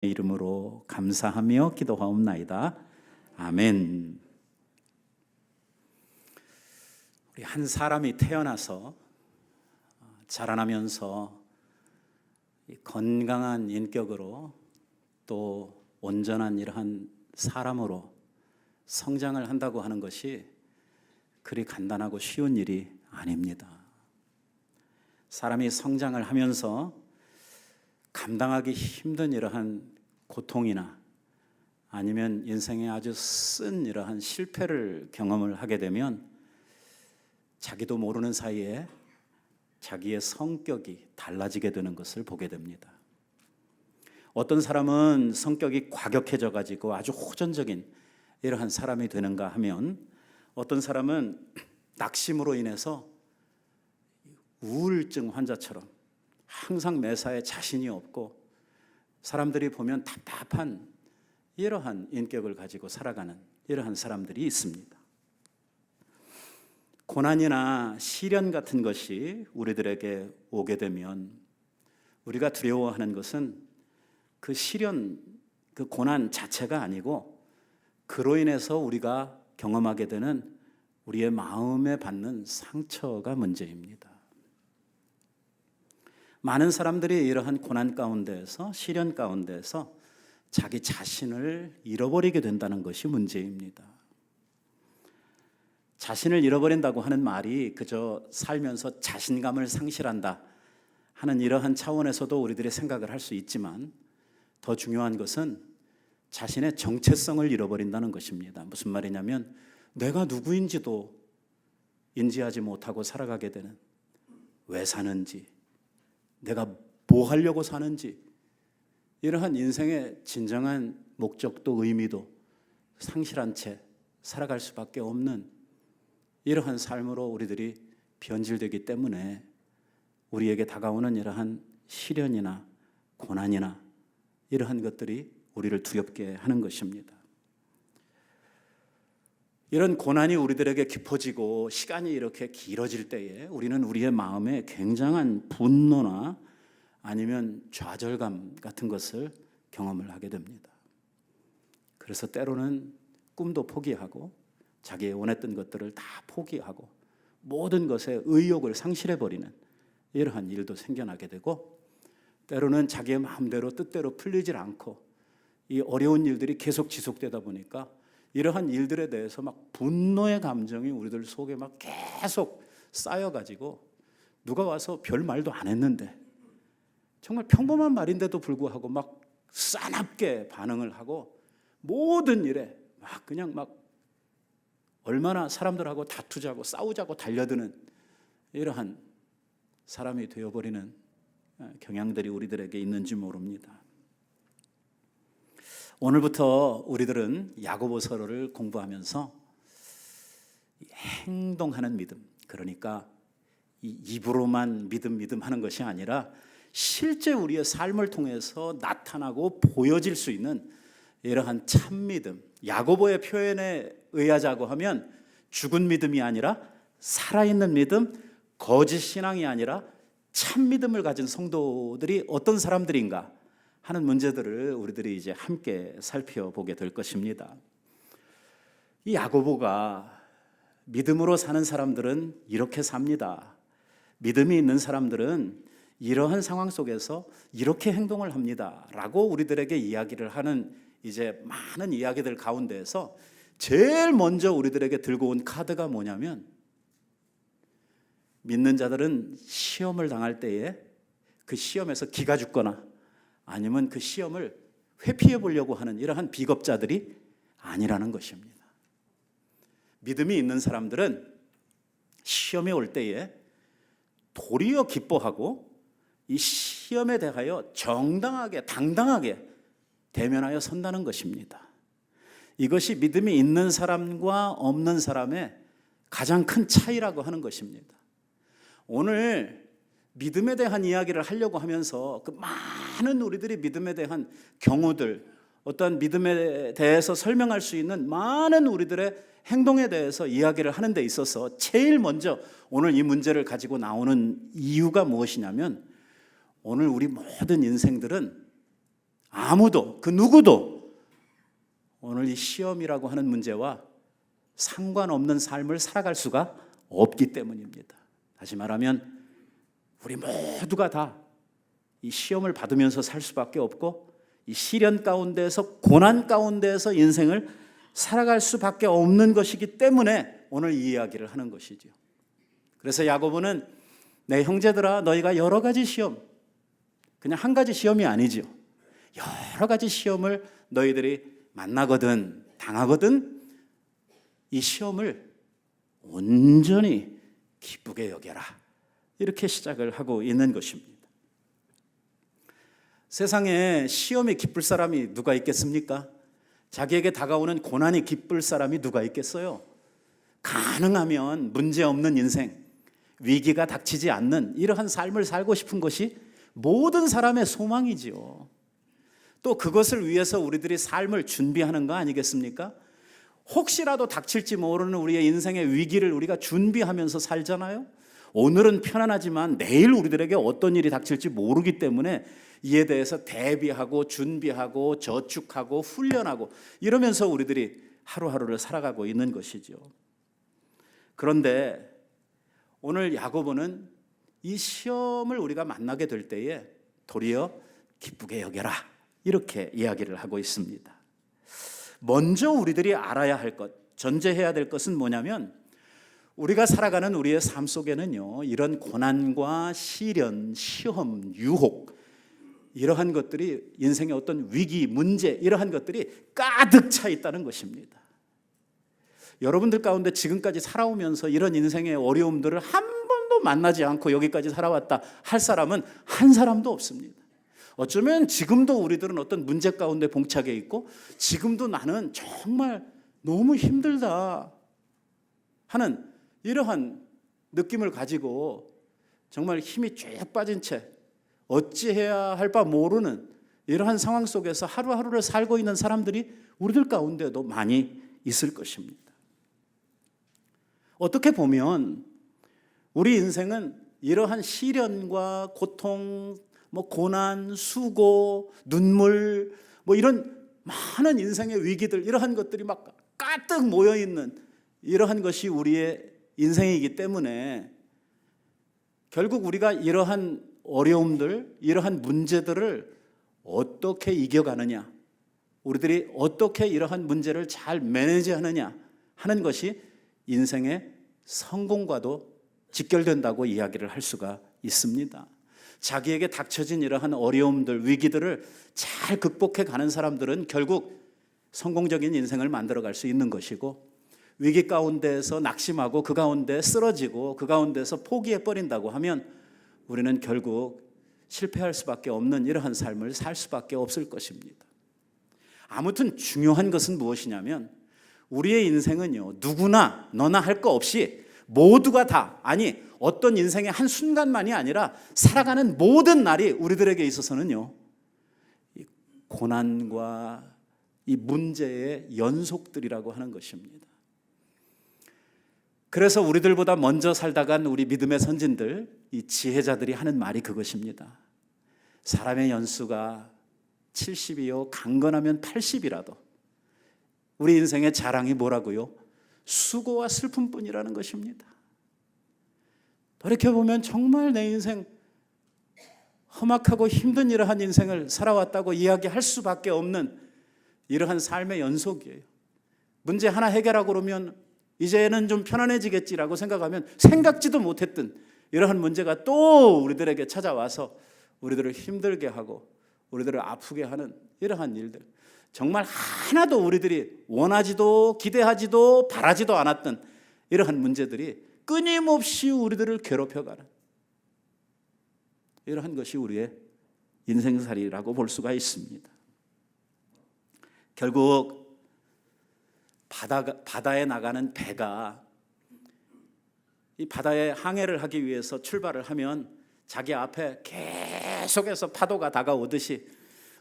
이름으로 감사하며 기도하옵나이다. 아멘. 우리 한 사람이 태어나서 자라나면서 건강한 인격으로 또 온전한 이러한 사람으로 성장을 한다고 하는 것이 그리 간단하고 쉬운 일이 아닙니다. 사람이 성장을 하면서 감당하기 힘든 이러한 고통이나 아니면 인생에 아주 쓴 이러한 실패를 경험을 하게 되면 자기도 모르는 사이에 자기의 성격이 달라지게 되는 것을 보게 됩니다. 어떤 사람은 성격이 과격해져 가지고 아주 호전적인 이러한 사람이 되는가 하면 어떤 사람은 낙심으로 인해서 우울증 환자처럼 항상 매사에 자신이 없고 사람들이 보면 답답한 이러한 인격을 가지고 살아가는 이러한 사람들이 있습니다. 고난이나 시련 같은 것이 우리들에게 오게 되면 우리가 두려워하는 것은 그 시련, 그 고난 자체가 아니고 그로 인해서 우리가 경험하게 되는 우리의 마음에 받는 상처가 문제입니다. 많은 사람들이 이러한 고난 가운데에서 시련 가운데에서 자기 자신을 잃어버리게 된다는 것이 문제입니다. 자신을 잃어버린다고 하는 말이 그저 살면서 자신감을 상실한다 하는 이러한 차원에서도 우리들이 생각을 할 수 있지만 더 중요한 것은 자신의 정체성을 잃어버린다는 것입니다. 무슨 말이냐면 내가 누구인지도 인지하지 못하고 살아가게 되는, 왜 사는지, 내가 뭐 하려고 사는지, 이러한 인생의 진정한 목적도 의미도 상실한 채 살아갈 수밖에 없는 이러한 삶으로 우리들이 변질되기 때문에 우리에게 다가오는 이러한 시련이나 고난이나 이러한 것들이 우리를 두렵게 하는 것입니다. 이런 고난이 우리들에게 깊어지고 시간이 이렇게 길어질 때에 우리는 우리의 마음에 굉장한 분노나 아니면 좌절감 같은 것을 경험을 하게 됩니다. 그래서 때로는 꿈도 포기하고 자기의 원했던 것들을 다 포기하고 모든 것에 의욕을 상실해버리는 이러한 일도 생겨나게 되고 때로는 자기의 마음대로 뜻대로 풀리질 않고 이 어려운 일들이 계속 지속되다 보니까 이러한 일들에 대해서 막 분노의 감정이 우리들 속에 막 계속 쌓여가지고 누가 와서 별 말도 안 했는데 정말 평범한 말인데도 불구하고 막 싸납게 반응을 하고 모든 일에 막 그냥 막 얼마나 사람들하고 다투자고 싸우자고 달려드는 이러한 사람이 되어버리는 경향들이 우리들에게 있는지 모릅니다. 오늘부터 우리들은 야고보서를 공부하면서 행동하는 믿음, 그러니까 이 입으로만 믿음 하는 것이 아니라 실제 우리의 삶을 통해서 나타나고 보여질 수 있는 이러한 참 믿음, 야고보의 표현에 의하자고 하면 죽은 믿음이 아니라 살아있는 믿음, 거짓 신앙이 아니라 참 믿음을 가진 성도들이 어떤 사람들인가 하는 문제들을 우리들이 이제 함께 살펴보게 될 것입니다. 이 야고보가 믿음으로 사는 사람들은 이렇게 삽니다. 믿음이 있는 사람들은 이러한 상황 속에서 이렇게 행동을 합니다. 라고 우리들에게 이야기를 하는 이제 많은 이야기들 가운데에서 제일 먼저 우리들에게 들고 온 카드가 뭐냐면 믿는 자들은 시험을 당할 때에 그 시험에서 기가 죽거나 아니면 그 시험을 회피해 보려고 하는 이러한 비겁자들이 아니라는 것입니다. 믿음이 있는 사람들은 시험에 올 때에 도리어 기뻐하고 이 시험에 대하여 정당하게 당당하게 대면하여 선다는 것입니다. 이것이 믿음이 있는 사람과 없는 사람의 가장 큰 차이라고 하는 것입니다. 오늘 믿음에 대한 이야기를 하려고 하면서 그 많은 우리들이 믿음에 대한 경우들, 어떠한 믿음에 대해서 설명할 수 있는 많은 우리들의 행동에 대해서 이야기를 하는 데 있어서 제일 먼저 오늘 이 문제를 가지고 나오는 이유가 무엇이냐면 오늘 우리 모든 인생들은 아무도, 그 누구도 오늘 이 시험이라고 하는 문제와 상관없는 삶을 살아갈 수가 없기 때문입니다. 다시 말하면 우리 모두가 다 이 시험을 받으면서 살 수밖에 없고 이 시련 가운데에서 고난 가운데에서 인생을 살아갈 수밖에 없는 것이기 때문에 오늘 이 이야기를 하는 것이죠. 그래서 야고보는 내 형제들아 너희가 여러 가지 시험, 그냥 한 가지 시험이 아니죠. 여러 가지 시험을 너희들이 만나거든 당하거든 이 시험을 온전히 기쁘게 여겨라. 이렇게 시작을 하고 있는 것입니다. 세상에 시험이 기쁠 사람이 누가 있겠습니까? 자기에게 다가오는 고난이 기쁠 사람이 누가 있겠어요? 가능하면 문제없는 인생, 위기가 닥치지 않는 이러한 삶을 살고 싶은 것이 모든 사람의 소망이지요. 또 그것을 위해서 우리들이 삶을 준비하는 거 아니겠습니까? 혹시라도 닥칠지 모르는 우리의 인생의 위기를 우리가 준비하면서 살잖아요. 오늘은 편안하지만 내일 우리들에게 어떤 일이 닥칠지 모르기 때문에 이에 대해서 대비하고 준비하고 저축하고 훈련하고 이러면서 우리들이 하루하루를 살아가고 있는 것이죠. 그런데 오늘 야고보는 이 시험을 우리가 만나게 될 때에 도리어 기쁘게 여겨라 이렇게 이야기를 하고 있습니다. 먼저 우리들이 알아야 할 것, 전제해야 될 것은 뭐냐면 우리가 살아가는 우리의 삶 속에는요 이런 고난과 시련, 시험, 유혹 이러한 것들이 인생의 어떤 위기, 문제 이러한 것들이 가득 차 있다는 것입니다. 여러분들 가운데 지금까지 살아오면서 이런 인생의 어려움들을 한 번도 만나지 않고 여기까지 살아왔다 할 사람은 한 사람도 없습니다. 어쩌면 지금도 우리들은 어떤 문제 가운데 봉착해 있고 지금도 나는 정말 너무 힘들다 하는 이러한 느낌을 가지고 정말 힘이 쭉 빠진 채 어찌해야 할 바 모르는 이러한 상황 속에서 하루하루를 살고 있는 사람들이 우리들 가운데도 많이 있을 것입니다. 어떻게 보면 우리 인생은 이러한 시련과 고통, 고난, 수고, 눈물 이런 많은 인생의 위기들 이러한 것들이 막 가득 모여 있는 이러한 것이 우리의 인생이기 때문에 결국 우리가 이러한 어려움들, 이러한 문제들을 어떻게 이겨가느냐, 우리들이 어떻게 이러한 문제를 잘 매니지하느냐 하는 것이 인생의 성공과도 직결된다고 이야기를 할 수가 있습니다. 자기에게 닥쳐진 이러한 어려움들, 위기들을 잘 극복해 가는 사람들은 결국 성공적인 인생을 만들어갈 수 있는 것이고 위기 가운데에서 낙심하고 그 가운데 쓰러지고 그 가운데서 포기해버린다고 하면 우리는 결국 실패할 수밖에 없는 이러한 삶을 살 수밖에 없을 것입니다. 아무튼 중요한 것은 무엇이냐면 우리의 인생은요 누구나 너나 할 거 없이 모두가 다 아니 어떤 인생의 한 순간만이 아니라 살아가는 모든 날이 우리들에게 있어서는요 이 고난과 이 문제의 연속들이라고 하는 것입니다. 그래서 우리들보다 먼저 살다간 우리 믿음의 선진들, 이 지혜자들이 하는 말이 그것입니다. 사람의 연수가 70이요 강건하면 80이라도 우리 인생의 자랑이 뭐라고요? 수고와 슬픔뿐이라는 것입니다. 돌이켜보면 정말 내 인생 험악하고 힘든 이러한 인생을 살아왔다고 이야기할 수밖에 없는 이러한 삶의 연속이에요. 문제 하나 해결하고 그러면 이제는 좀 편안해지겠지라고 생각하면 생각지도 못했던 이러한 문제가 또 우리들에게 찾아와서 우리들을 힘들게 하고 우리들을 아프게 하는 이러한 일들, 정말 하나도 우리들이 원하지도 기대하지도 바라지도 않았던 이러한 문제들이 끊임없이 우리들을 괴롭혀가는 이러한 것이 우리의 인생살이라고 볼 수가 있습니다. 결국 바다에 나가는 배가 이 바다에 항해를 하기 위해서 출발을 하면 자기 앞에 계속해서 파도가 다가오듯이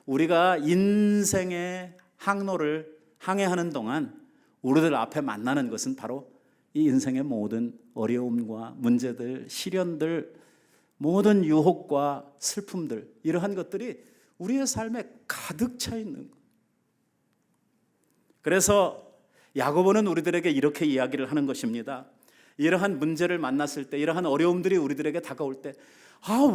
우리가 인생의 항로를 항해하는 동안 우리들 앞에 만나는 것은 바로 이 인생의 모든 어려움과 문제들, 시련들, 모든 유혹과 슬픔들 이러한 것들이 우리의 삶에 가득 차 있는 것. 그래서 야고보는 우리들에게 이렇게 이야기를 하는 것입니다. 이러한 문제를 만났을 때, 이러한 어려움들이 우리들에게 다가올 때,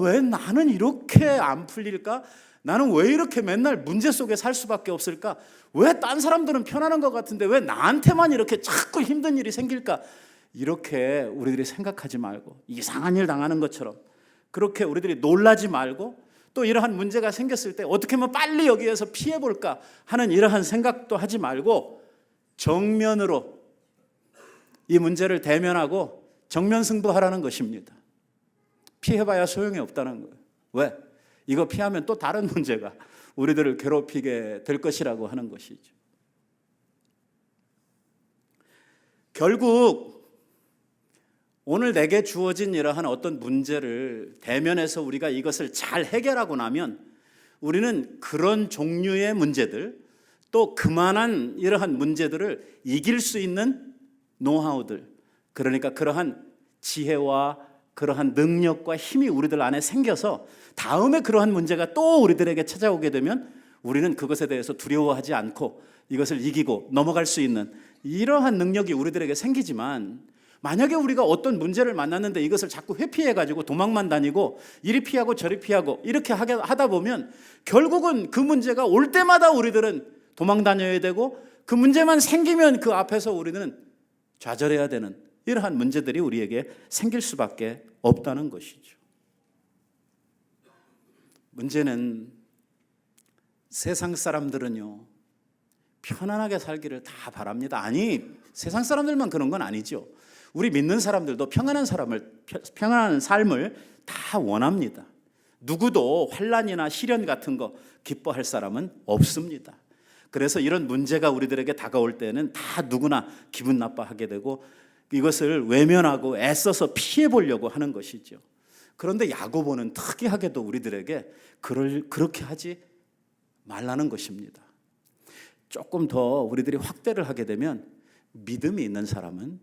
왜 나는 이렇게 안 풀릴까? 나는 왜 이렇게 맨날 문제 속에 살 수밖에 없을까? 왜 딴 사람들은 편안한 것 같은데 왜 나한테만 이렇게 자꾸 힘든 일이 생길까? 이렇게 우리들이 생각하지 말고, 이상한 일 당하는 것처럼 그렇게 우리들이 놀라지 말고, 또 이러한 문제가 생겼을 때 어떻게 하면 빨리 여기에서 피해볼까 하는 이러한 생각도 하지 말고, 정면으로 이 문제를 대면하고 정면 승부하라는 것입니다. 피해봐야 소용이 없다는 거예요. 왜? 이거 피하면 또 다른 문제가 우리들을 괴롭히게 될 것이라고 하는 것이죠. 결국 오늘 내게 주어진 이러한 어떤 문제를 대면해서 우리가 이것을 잘 해결하고 나면 우리는 그런 종류의 문제들, 또 그만한 이러한 문제들을 이길 수 있는 노하우들, 그러니까 그러한 지혜와 그러한 능력과 힘이 우리들 안에 생겨서 다음에 그러한 문제가 또 우리들에게 찾아오게 되면 우리는 그것에 대해서 두려워하지 않고 이것을 이기고 넘어갈 수 있는 이러한 능력이 우리들에게 생기지만, 만약에 우리가 어떤 문제를 만났는데 이것을 자꾸 회피해가지고 도망만 다니고 이리 피하고 저리 피하고 이렇게 하다 보면 결국은 그 문제가 올 때마다 우리들은 도망 다녀야 되고, 그 문제만 생기면 그 앞에서 우리는 좌절해야 되는 이러한 문제들이 우리에게 생길 수밖에 없다는 것이죠. 문제는 세상 사람들은요, 편안하게 살기를 다 바랍니다. 아니, 세상 사람들만 그런 건 아니죠. 우리 믿는 사람들도 평안한 삶을 다 원합니다. 누구도 환난이나 시련 같은 거 기뻐할 사람은 없습니다. 그래서 이런 문제가 우리들에게 다가올 때는 다 누구나 기분 나빠하게 되고 이것을 외면하고 애써서 피해 보려고 하는 것이죠. 그런데 야고보는 특이하게도 우리들에게 그렇게 하지 말라는 것입니다. 조금 더 우리들이 확대를 하게 되면 믿음이 있는 사람은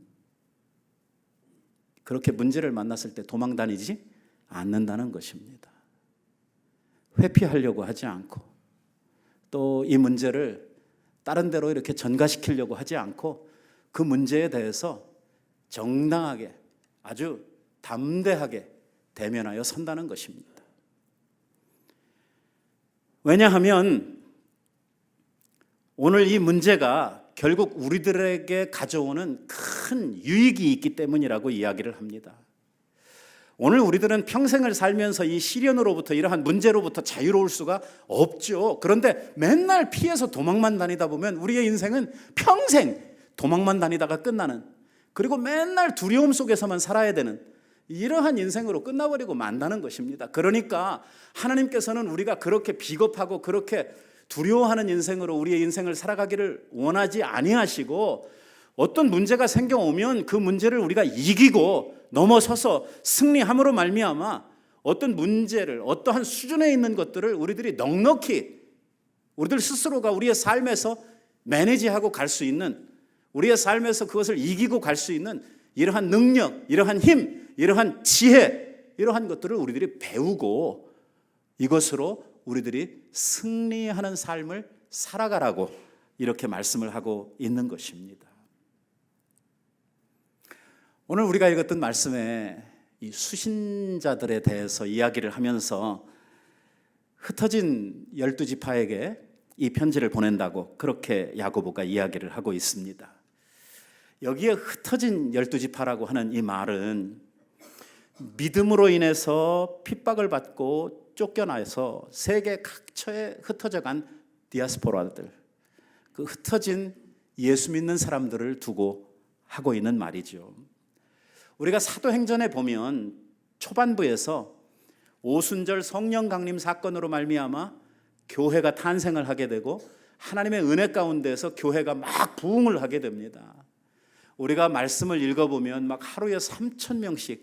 그렇게 문제를 만났을 때 도망 다니지 않는다는 것입니다. 회피하려고 하지 않고 또 이 문제를 다른 데로 이렇게 전가시키려고 하지 않고 그 문제에 대해서 정당하게 아주 담대하게 대면하여 선다는 것입니다. 왜냐하면 오늘 이 문제가 결국 우리들에게 가져오는 큰 유익이 있기 때문이라고 이야기를 합니다. 오늘 우리들은 평생을 살면서 이 시련으로부터 이러한 문제로부터 자유로울 수가 없죠. 그런데 맨날 피해서 도망만 다니다 보면 우리의 인생은 평생 도망만 다니다가 끝나는, 그리고 맨날 두려움 속에서만 살아야 되는 이러한 인생으로 끝나버리고 만다는 것입니다. 그러니까 하나님께서는 우리가 그렇게 비겁하고 그렇게 두려워하는 인생으로 우리의 인생을 살아가기를 원하지 아니하시고, 어떤 문제가 생겨오면 그 문제를 우리가 이기고 넘어서서 승리함으로 말미암아 어떤 문제를, 어떠한 수준에 있는 것들을 우리들이 넉넉히 우리들 스스로가 우리의 삶에서 매니지하고 갈 수 있는, 우리의 삶에서 그것을 이기고 갈 수 있는 이러한 능력, 이러한 힘, 이러한 지혜, 이러한 것들을 우리들이 배우고 이것으로 우리들이 승리하는 삶을 살아가라고 이렇게 말씀을 하고 있는 것입니다. 오늘 우리가 읽었던 말씀에 이 수신자들에 대해서 이야기를 하면서 흩어진 12지파에게 이 편지를 보낸다고 그렇게 야고보가 이야기를 하고 있습니다. 여기에 흩어진 12지파라고 하는 이 말은 믿음으로 인해서 핍박을 받고 쫓겨나서 세계 각처에 흩어져 간 디아스포라들, 그 흩어진 예수 믿는 사람들을 두고 하고 있는 말이죠. 우리가 사도행전에 보면 초반부에서 오순절 성령 강림 사건으로 말미암아 교회가 탄생을 하게 되고 하나님의 은혜 가운데서 교회가 막 부흥을 하게 됩니다. 우리가 말씀을 읽어보면 막 하루에 3,000명씩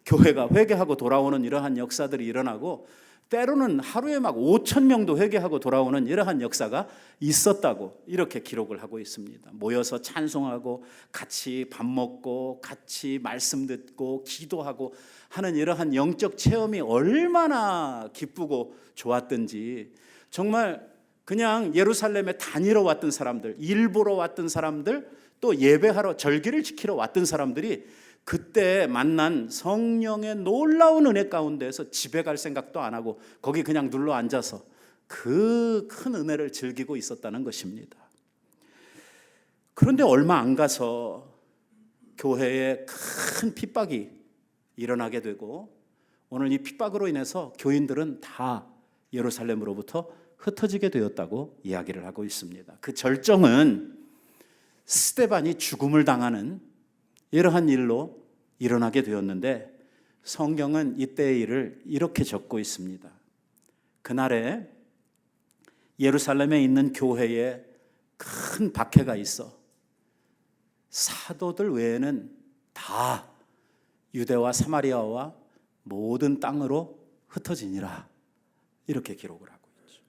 교회가 회개하고 돌아오는 이러한 역사들이 일어나고, 때로는 하루에 막 5,000명도 회개하고 돌아오는 이러한 역사가 있었다고 이렇게 기록을 하고 있습니다. 모여서 찬송하고 같이 밥 먹고 같이 말씀 듣고 기도하고 하는 이러한 영적 체험이 얼마나 기쁘고 좋았든지, 정말 그냥 예루살렘에 다니러 왔던 사람들, 일보러 왔던 사람들, 또 예배하러 절기를 지키러 왔던 사람들이 그때 만난 성령의 놀라운 은혜 가운데에서 집에 갈 생각도 안 하고 거기 그냥 눌러 앉아서 그 큰 은혜를 즐기고 있었다는 것입니다. 그런데 얼마 안 가서 교회에 큰 핍박이 일어나게 되고 오늘 이 핍박으로 인해서 교인들은 다 예루살렘으로부터 흩어지게 되었다고 이야기를 하고 있습니다. 그 절정은 스데반이 죽음을 당하는 이러한 일로 일어나게 되었는데 성경은 이때의 일을 이렇게 적고 있습니다. 그날에 예루살렘에 있는 교회에 큰 박해가 있어 사도들 외에는 다 유대와 사마리아와 모든 땅으로 흩어지니라 이렇게 기록을 하고 있죠.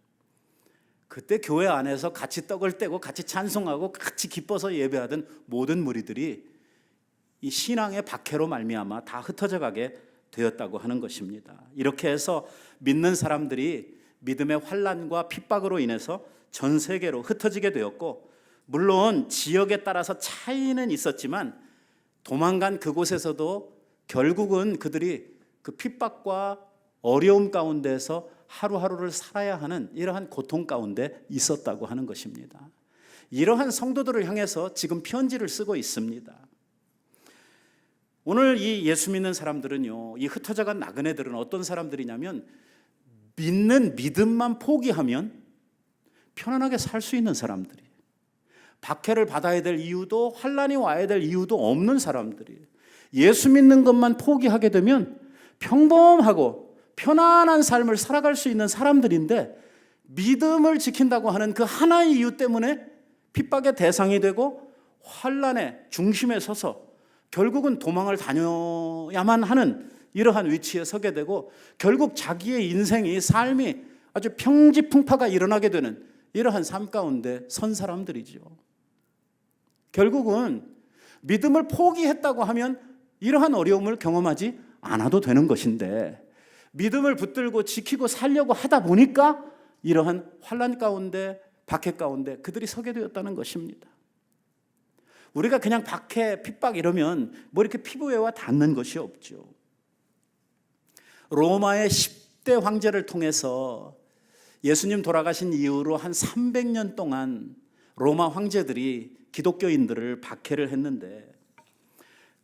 그때 교회 안에서 같이 떡을 떼고 같이 찬송하고 같이 기뻐서 예배하던 모든 무리들이 이 신앙의 박해로 말미암아 다 흩어져 가게 되었다고 하는 것입니다. 이렇게 해서 믿는 사람들이 믿음의 환난과 핍박으로 인해서 전 세계로 흩어지게 되었고, 물론 지역에 따라서 차이는 있었지만 도망간 그곳에서도 결국은 그들이 그 핍박과 어려움 가운데서 하루하루를 살아야 하는 이러한 고통 가운데 있었다고 하는 것입니다. 이러한 성도들을 향해서 지금 편지를 쓰고 있습니다. 오늘 이 예수 믿는 사람들은요, 이 흩어져간 나그네들은 어떤 사람들이냐면 믿는 믿음만 포기하면 편안하게 살 수 있는 사람들이에요. 박해를 받아야 될 이유도 환난이 와야 될 이유도 없는 사람들이에요. 예수 믿는 것만 포기하게 되면 평범하고 편안한 삶을 살아갈 수 있는 사람들인데 믿음을 지킨다고 하는 그 하나의 이유 때문에 핍박의 대상이 되고 환난의 중심에 서서 결국은 도망을 다녀야만 하는 이러한 위치에 서게 되고 결국 자기의 인생이 삶이 아주 평지풍파가 일어나게 되는 이러한 삶 가운데 선 사람들이죠. 결국은 믿음을 포기했다고 하면 이러한 어려움을 경험하지 않아도 되는 것인데 믿음을 붙들고 지키고 살려고 하다 보니까 이러한 환난 가운데 박해 가운데 그들이 서게 되었다는 것입니다. 우리가 그냥 박해, 핍박 이러면 뭐 이렇게 피부에와 닿는 것이 없죠. 로마의 10대 황제를 통해서 예수님 돌아가신 이후로 한 300년 동안 로마 황제들이 기독교인들을 박해를 했는데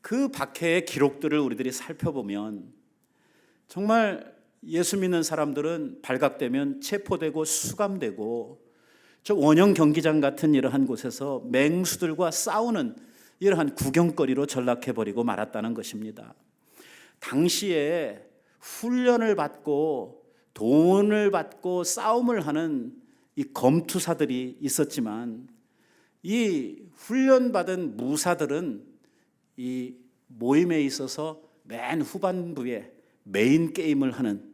그 박해의 기록들을 우리들이 살펴보면 정말 예수 믿는 사람들은 발각되면 체포되고 수감되고 저 원형 경기장 같은 이러한 곳에서 맹수들과 싸우는 이러한 구경거리로 전락해버리고 말았다는 것입니다. 당시에 훈련을 받고 돈을 받고 싸움을 하는 이 검투사들이 있었지만 이 훈련받은 무사들은 이 모임에 있어서 맨 후반부에 메인 게임을 하는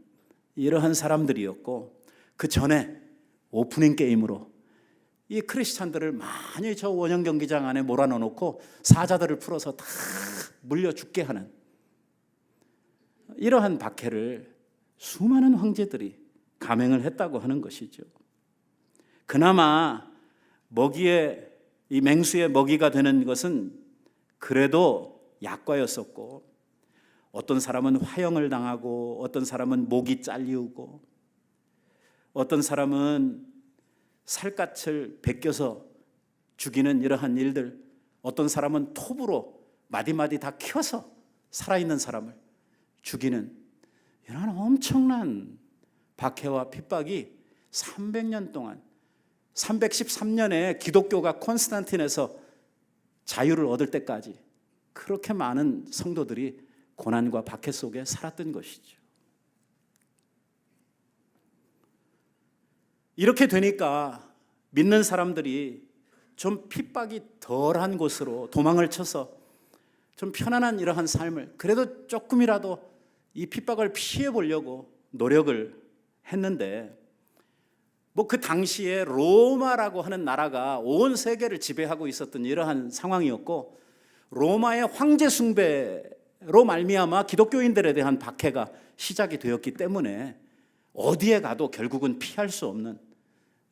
이러한 사람들이었고 그 전에 오프닝 게임으로 이 크리스찬들을 많이 저 원형 경기장 안에 몰아넣어 놓고 사자들을 풀어서 다 물려 죽게 하는 이러한 박해를 수많은 황제들이 감행을 했다고 하는 것이죠. 그나마 먹이의 이 맹수의 먹이가 되는 것은 그래도 약과였었고 어떤 사람은 화형을 당하고 어떤 사람은 목이 잘리우고 어떤 사람은 살갗을 베껴서 죽이는 이러한 일들, 어떤 사람은 톱으로 마디마디 다 켜서 살아있는 사람을 죽이는 이런 엄청난 박해와 핍박이 300년 동안 313년에 기독교가 콘스탄틴에서 자유를 얻을 때까지 그렇게 많은 성도들이 고난과 박해 속에 살았던 것이죠. 이렇게 되니까 믿는 사람들이 좀 핍박이 덜한 곳으로 도망을 쳐서 좀 편안한 이러한 삶을 그래도 조금이라도 이 핍박을 피해 보려고 노력을 했는데 뭐 그 당시에 로마라고 하는 나라가 온 세계를 지배하고 있었던 이러한 상황이었고 로마의 황제 숭배로 말미암아 기독교인들에 대한 박해가 시작이 되었기 때문에 어디에 가도 결국은 피할 수 없는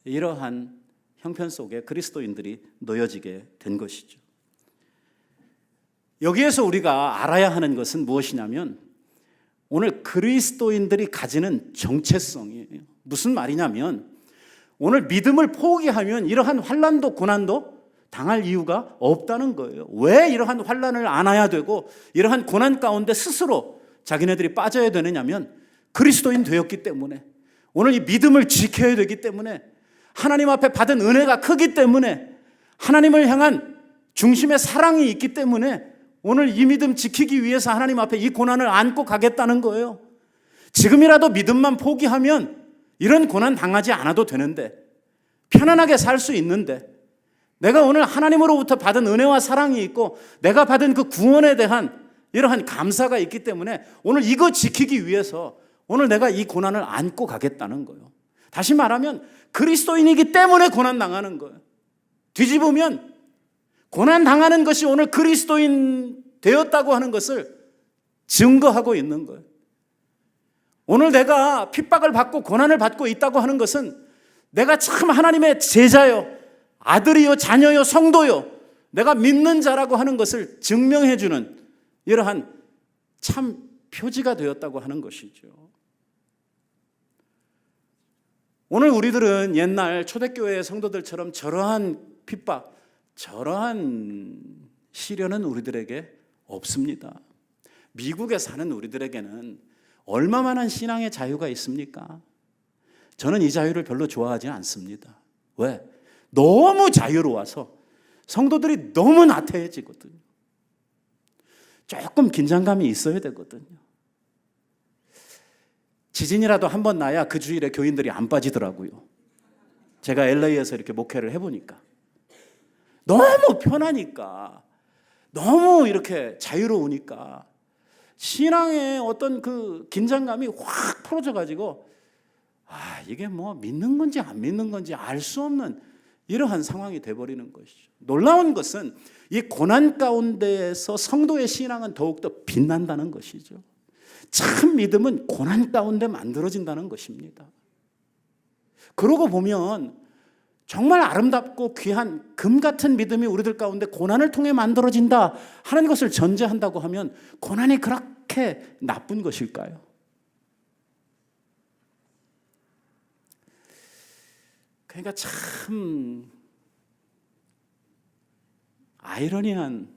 이러한 형편 속에 그리스도인들이 놓여지게 된 것이죠. 여기에서 우리가 알아야 하는 것은 무엇이냐면 오늘 그리스도인들이 가지는 정체성이에요. 무슨 말이냐면 오늘 믿음을 포기하면 이러한 환난도 고난도 당할 이유가 없다는 거예요. 왜 이러한 환난을 안아야 되고 이러한 고난 가운데 스스로 자기네들이 빠져야 되느냐면 그리스도인 되었기 때문에, 오늘 이 믿음을 지켜야 되기 때문에, 하나님 앞에 받은 은혜가 크기 때문에, 하나님을 향한 중심의 사랑이 있기 때문에 오늘 이 믿음 지키기 위해서 하나님 앞에 이 고난을 안고 가겠다는 거예요. 지금이라도 믿음만 포기하면 이런 고난 당하지 않아도 되는데, 편안하게 살 수 있는데, 내가 오늘 하나님으로부터 받은 은혜와 사랑이 있고 내가 받은 그 구원에 대한 이러한 감사가 있기 때문에 오늘 이거 지키기 위해서 오늘 내가 이 고난을 안고 가겠다는 거예요. 다시 말하면 그리스도인이기 때문에 고난 당하는 거예요. 뒤집으면 고난 당하는 것이 오늘 그리스도인 되었다고 하는 것을 증거하고 있는 거예요. 오늘 내가 핍박을 받고 고난을 받고 있다고 하는 것은 내가 참 하나님의 제자요, 아들이요, 자녀요, 성도요, 내가 믿는 자라고 하는 것을 증명해 주는 이러한 참 표지가 되었다고 하는 것이죠. 오늘 우리들은 옛날 초대교회 성도들처럼 저러한 핍박, 저러한 시련은 우리들에게 없습니다. 미국에 사는 우리들에게는 얼마만한 신앙의 자유가 있습니까? 저는 이 자유를 별로 좋아하지 않습니다. 왜? 너무 자유로워서 성도들이 너무 나태해지거든요. 조금 긴장감이 있어야 되거든요. 지진이라도 한번 나야 그 주일에 교인들이 안 빠지더라고요. 제가 LA에서 이렇게 목회를 해보니까 너무 편하니까, 너무 이렇게 자유로우니까 신앙의 어떤 그 긴장감이 확 풀어져가지고 이게 뭐 믿는 건지 안 믿는 건지 알 수 없는 이러한 상황이 돼버리는 것이죠. 놀라운 것은 이 고난 가운데에서 성도의 신앙은 더욱더 빛난다는 것이죠. 참 믿음은 고난 가운데 만들어진다는 것입니다. 그러고 보면 정말 아름답고 귀한 금 같은 믿음이 우리들 가운데 고난을 통해 만들어진다 하는 것을 전제한다고 하면 고난이 그렇게 나쁜 것일까요? 그러니까 참 아이러니한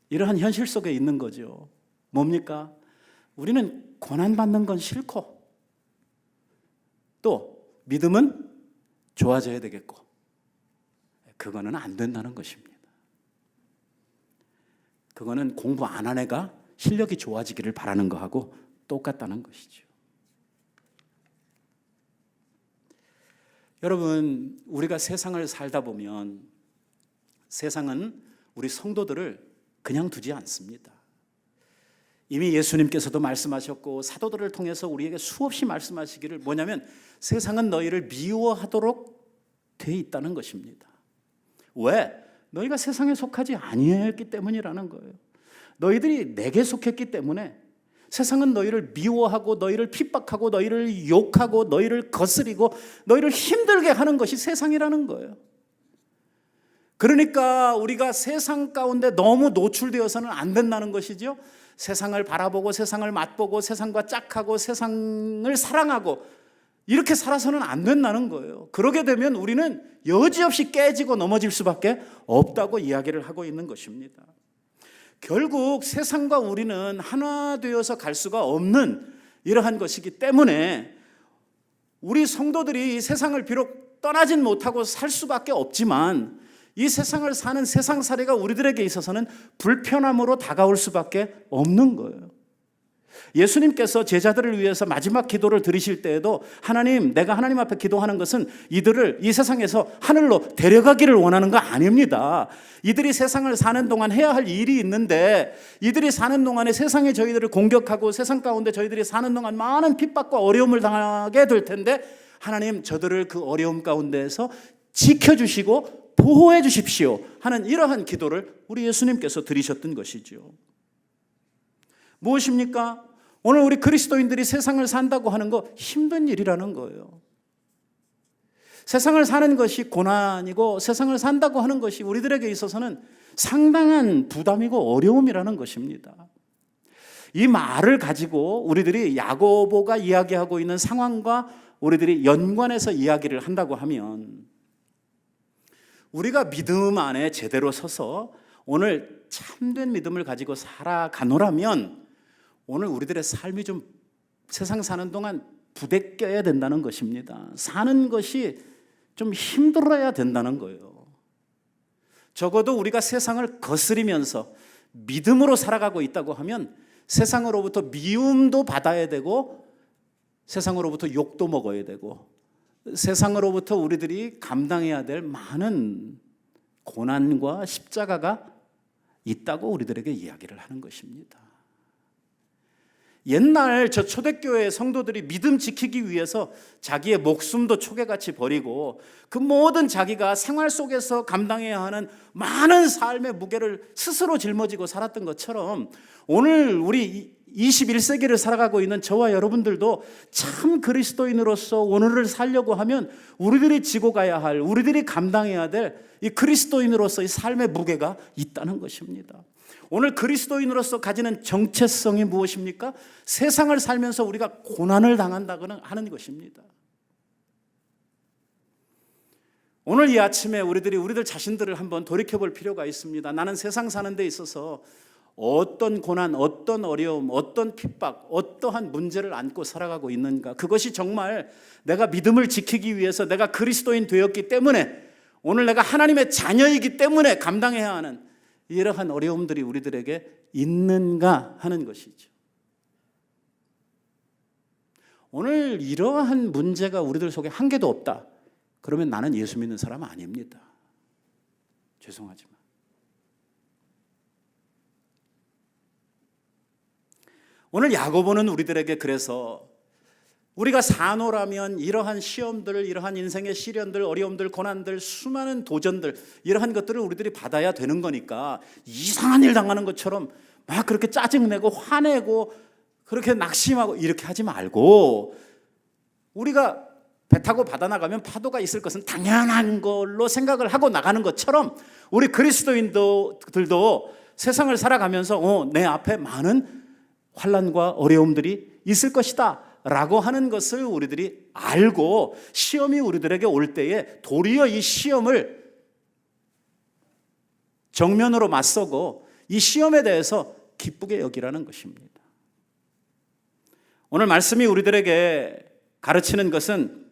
이러한 현실 속에 있는 거죠. 뭡니까? 우리는 고난받는 건 싫고 또 믿음은 좋아져야 되겠고, 그거는 안 된다는 것입니다. 그거는 공부 안 한 애가 실력이 좋아지기를 바라는 거하고 똑같다는 것이죠. 여러분, 우리가 세상을 살다 보면 세상은 우리 성도들을 그냥 두지 않습니다. 이미 예수님께서도 말씀하셨고 사도들을 통해서 우리에게 수없이 말씀하시기를, 뭐냐면 세상은 너희를 미워하도록 돼 있다는 것입니다. 왜? 너희가 세상에 속하지 아니했기 때문이라는 거예요. 너희들이 내게 속했기 때문에 세상은 너희를 미워하고 너희를 핍박하고 너희를 욕하고 너희를 거스리고 너희를 힘들게 하는 것이 세상이라는 거예요. 그러니까 우리가 세상 가운데 너무 노출되어서는 안 된다는 것이죠. 세상을 바라보고 세상을 맛보고 세상과 짝하고 세상을 사랑하고 이렇게 살아서는 안 된다는 거예요. 그러게 되면 우리는 여지없이 깨지고 넘어질 수밖에 없다고 이야기를 하고 있는 것입니다. 결국 세상과 우리는 하나 되어서 갈 수가 없는 이러한 것이기 때문에 우리 성도들이 세상을 비록 떠나진 못하고 살 수밖에 없지만 이 세상을 사는 세상살이가 우리들에게 있어서는 불편함으로 다가올 수밖에 없는 거예요. 예수님께서 제자들을 위해서 마지막 기도를 드리실 때에도 하나님, 내가 하나님 앞에 기도하는 것은 이들을 이 세상에서 하늘로 데려가기를 원하는 거 아닙니다. 이들이 세상을 사는 동안 해야 할 일이 있는데 이들이 사는 동안에 세상이 저희들을 공격하고 세상 가운데 저희들이 사는 동안 많은 핍박과 어려움을 당하게 될 텐데 하나님, 저들을 그 어려움 가운데에서 지켜주시고 보호해 주십시오 하는 이러한 기도를 우리 예수님께서 드리셨던 것이죠. 무엇입니까? 오늘 우리 그리스도인들이 세상을 산다고 하는 거 힘든 일이라는 거예요. 세상을 사는 것이 고난이고 세상을 산다고 하는 것이 우리들에게 있어서는 상당한 부담이고 어려움이라는 것입니다. 이 말을 가지고 우리들이 야고보가 이야기하고 있는 상황과 우리들이 연관해서 이야기를 한다고 하면 우리가 믿음 안에 제대로 서서 오늘 참된 믿음을 가지고 살아가노라면 오늘 우리들의 삶이 좀 세상 사는 동안 부대껴야 된다는 것입니다. 사는 것이 좀 힘들어야 된다는 거예요. 적어도 우리가 세상을 거스리면서 믿음으로 살아가고 있다고 하면 세상으로부터 미움도 받아야 되고 세상으로부터 욕도 먹어야 되고 세상으로부터 우리들이 감당해야 될 많은 고난과 십자가가 있다고 우리들에게 이야기를 하는 것입니다. 옛날 저 초대교회 성도들이 믿음 지키기 위해서 자기의 목숨도 초계같이 버리고 그 모든 자기가 생활 속에서 감당해야 하는 많은 삶의 무게를 스스로 짊어지고 살았던 것처럼 오늘 우리 21세기를 살아가고 있는 저와 여러분들도 참 그리스도인으로서 오늘을 살려고 하면 우리들이 지고 가야 할, 우리들이 감당해야 될 이 그리스도인으로서의 삶의 무게가 있다는 것입니다. 오늘 그리스도인으로서 가지는 정체성이 무엇입니까? 세상을 살면서 우리가 고난을 당한다고는 하는 것입니다. 오늘 이 아침에 우리들 자신들을 한번 돌이켜볼 필요가 있습니다. 나는 세상 사는 데 있어서 어떤 고난, 어떤 어려움, 어떤 핍박, 어떠한 문제를 안고 살아가고 있는가? 그것이 정말 내가 믿음을 지키기 위해서 내가 그리스도인 되었기 때문에 오늘 내가 하나님의 자녀이기 때문에 감당해야 하는 이러한 어려움들이 우리들에게 있는가 하는 것이죠. 오늘 이러한 문제가 우리들 속에 한 개도 없다. 그러면 나는 예수 믿는 사람 아닙니다. 죄송하지만. 오늘 야고보는 우리들에게 그래서 우리가 사노라면 이러한 시험들, 이러한 인생의 시련들, 어려움들, 고난들, 수많은 도전들 이러한 것들을 우리들이 받아야 되는 거니까 이상한 일 당하는 것처럼 막 그렇게 짜증내고 화내고 그렇게 낙심하고 이렇게 하지 말고 우리가 배 타고 바다 나가면 파도가 있을 것은 당연한 걸로 생각을 하고 나가는 것처럼 우리 그리스도인들도 세상을 살아가면서 내 앞에 많은 환난과 어려움들이 있을 것이다 라고 하는 것을 우리들이 알고 시험이 우리들에게 올 때에 도리어 이 시험을 정면으로 맞서고 이 시험에 대해서 기쁘게 여기라는 것입니다. 오늘 말씀이 우리들에게 가르치는 것은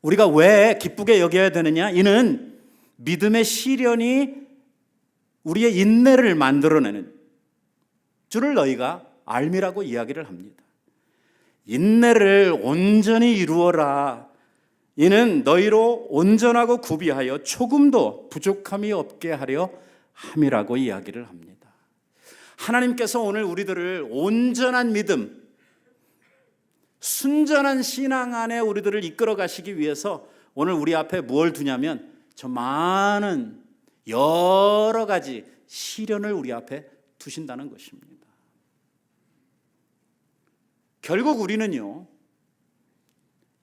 우리가 왜 기쁘게 여겨야 되느냐? 이는 믿음의 시련이 우리의 인내를 만들어내는 줄을 너희가 알미라고 이야기를 합니다. 인내를 온전히 이루어라. 이는 너희로 온전하고 구비하여 조금도 부족함이 없게 하려 함이라고 이야기를 합니다. 하나님께서 오늘 우리들을 온전한 믿음, 순전한 신앙 안에 우리들을 이끌어 가시기 위해서 오늘 우리 앞에 무엇을 두냐면 저 많은 여러 가지 시련을 우리 앞에 두신다는 것입니다. 결국 우리는요,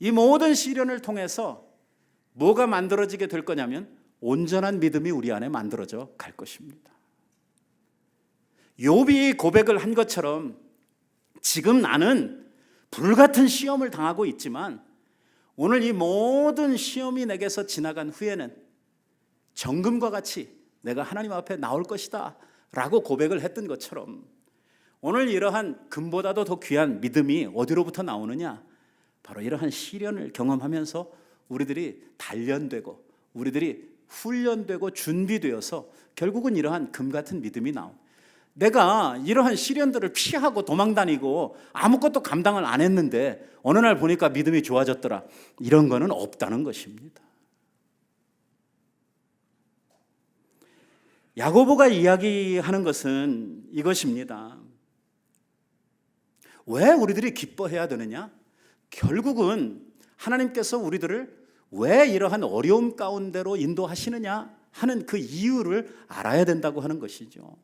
이 모든 시련을 통해서 뭐가 만들어지게 될 거냐면 온전한 믿음이 우리 안에 만들어져 갈 것입니다. 욥이 고백을 한 것처럼 지금 나는 불같은 시험을 당하고 있지만 오늘 이 모든 시험이 내게서 지나간 후에는 정금과 같이 내가 하나님 앞에 나올 것이다 라고 고백을 했던 것처럼 오늘 이러한 금보다도 더 귀한 믿음이 어디로부터 나오느냐? 바로 이러한 시련을 경험하면서 우리들이 단련되고 우리들이 훈련되고 준비되어서 결국은 이러한 금 같은 믿음이 나온. 내가 이러한 시련들을 피하고 도망다니고 아무것도 감당을 안 했는데 어느 날 보니까 믿음이 좋아졌더라. 이런 거는 없다는 것입니다. 야고보가 이야기하는 것은 이것입니다. 왜 우리들이 기뻐해야 되느냐? 결국은 하나님께서 우리들을 왜 이러한 어려움 가운데로 인도하시느냐 하는 그 이유를 알아야 된다고 하는 것이죠.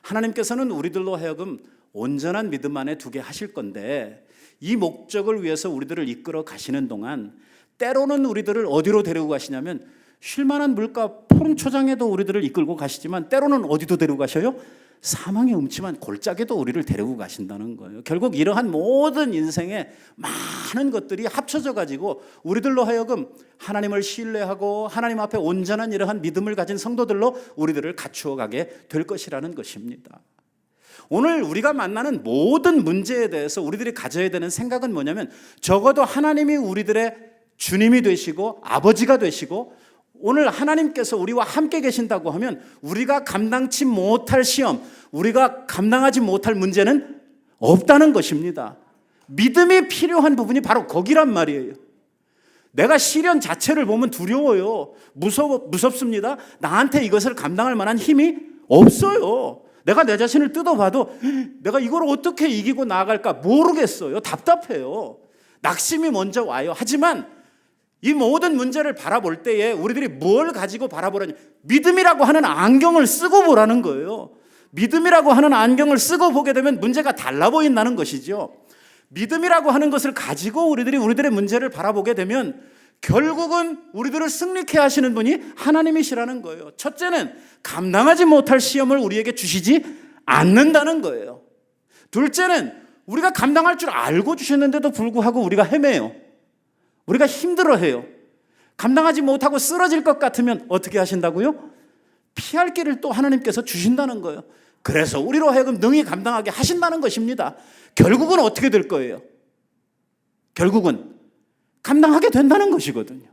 하나님께서는 우리들로 하여금 온전한 믿음 안에 두게 하실 건데 이 목적을 위해서 우리들을 이끌어 가시는 동안 때로는 우리들을 어디로 데리고 가시냐면 쉴만한 물가 푸른초장에도 우리들을 이끌고 가시지만 때로는 어디도 데리고 가셔요? 사망의 음침한 골짜기도 우리를 데리고 가신다는 거예요. 결국 이러한 모든 인생의 많은 것들이 합쳐져 가지고 우리들로 하여금 하나님을 신뢰하고 하나님 앞에 온전한 이러한 믿음을 가진 성도들로 우리들을 갖추어 가게 될 것이라는 것입니다. 오늘 우리가 만나는 모든 문제에 대해서 우리들이 가져야 되는 생각은 뭐냐면 적어도 하나님이 우리들의 주님이 되시고 아버지가 되시고 오늘 하나님께서 우리와 함께 계신다고 하면 우리가 감당치 못할 시험, 우리가 감당하지 못할 문제는 없다는 것입니다. 믿음이 필요한 부분이 바로 거기란 말이에요. 내가 시련 자체를 보면 두려워요. 무섭습니다. 나한테 이것을 감당할 만한 힘이 없어요. 내가 내 자신을 뜯어봐도 내가 이걸 어떻게 이기고 나아갈까 모르겠어요. 답답해요. 낙심이 먼저 와요. 하지만 이 모든 문제를 바라볼 때에 우리들이 뭘 가지고 바라보라냐, 믿음이라고 하는 안경을 쓰고 보라는 거예요. 믿음이라고 하는 안경을 쓰고 보게 되면 문제가 달라 보인다는 것이죠. 믿음이라고 하는 것을 가지고 우리들의 문제를 바라보게 되면 결국은 우리들을 승리케 하시는 분이 하나님이시라는 거예요. 첫째는 감당하지 못할 시험을 우리에게 주시지 않는다는 거예요. 둘째는 우리가 감당할 줄 알고 주셨는데도 불구하고 우리가 헤매요. 우리가 힘들어해요. 감당하지 못하고 쓰러질 것 같으면 어떻게 하신다고요? 피할 길을 또 하나님께서 주신다는 거예요. 그래서 우리로 하여금 능히 감당하게 하신다는 것입니다. 결국은 어떻게 될 거예요? 결국은 감당하게 된다는 것이거든요.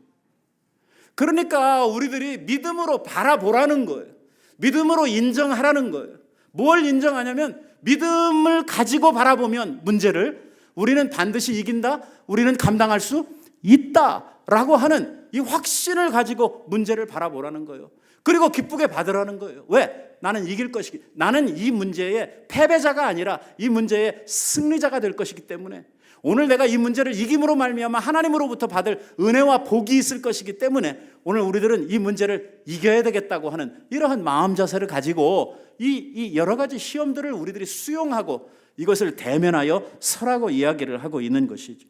그러니까 우리들이 믿음으로 바라보라는 거예요. 믿음으로 인정하라는 거예요. 뭘 인정하냐면 믿음을 가지고 바라보면 문제를 우리는 반드시 이긴다, 우리는 감당할 수 있다라고 하는 이 확신을 가지고 문제를 바라보라는 거예요. 그리고 기쁘게 받으라는 거예요. 왜? 나는 이길 것이기, 나는 이 문제의 패배자가 아니라 이 문제의 승리자가 될 것이기 때문에 오늘 내가 이 문제를 이김으로 말미암아 하나님으로부터 받을 은혜와 복이 있을 것이기 때문에 오늘 우리들은 이 문제를 이겨야 되겠다고 하는 이러한 마음 자세를 가지고 이 여러 가지 시험들을 우리들이 수용하고 이것을 대면하여 설하고 이야기를 하고 있는 것이죠.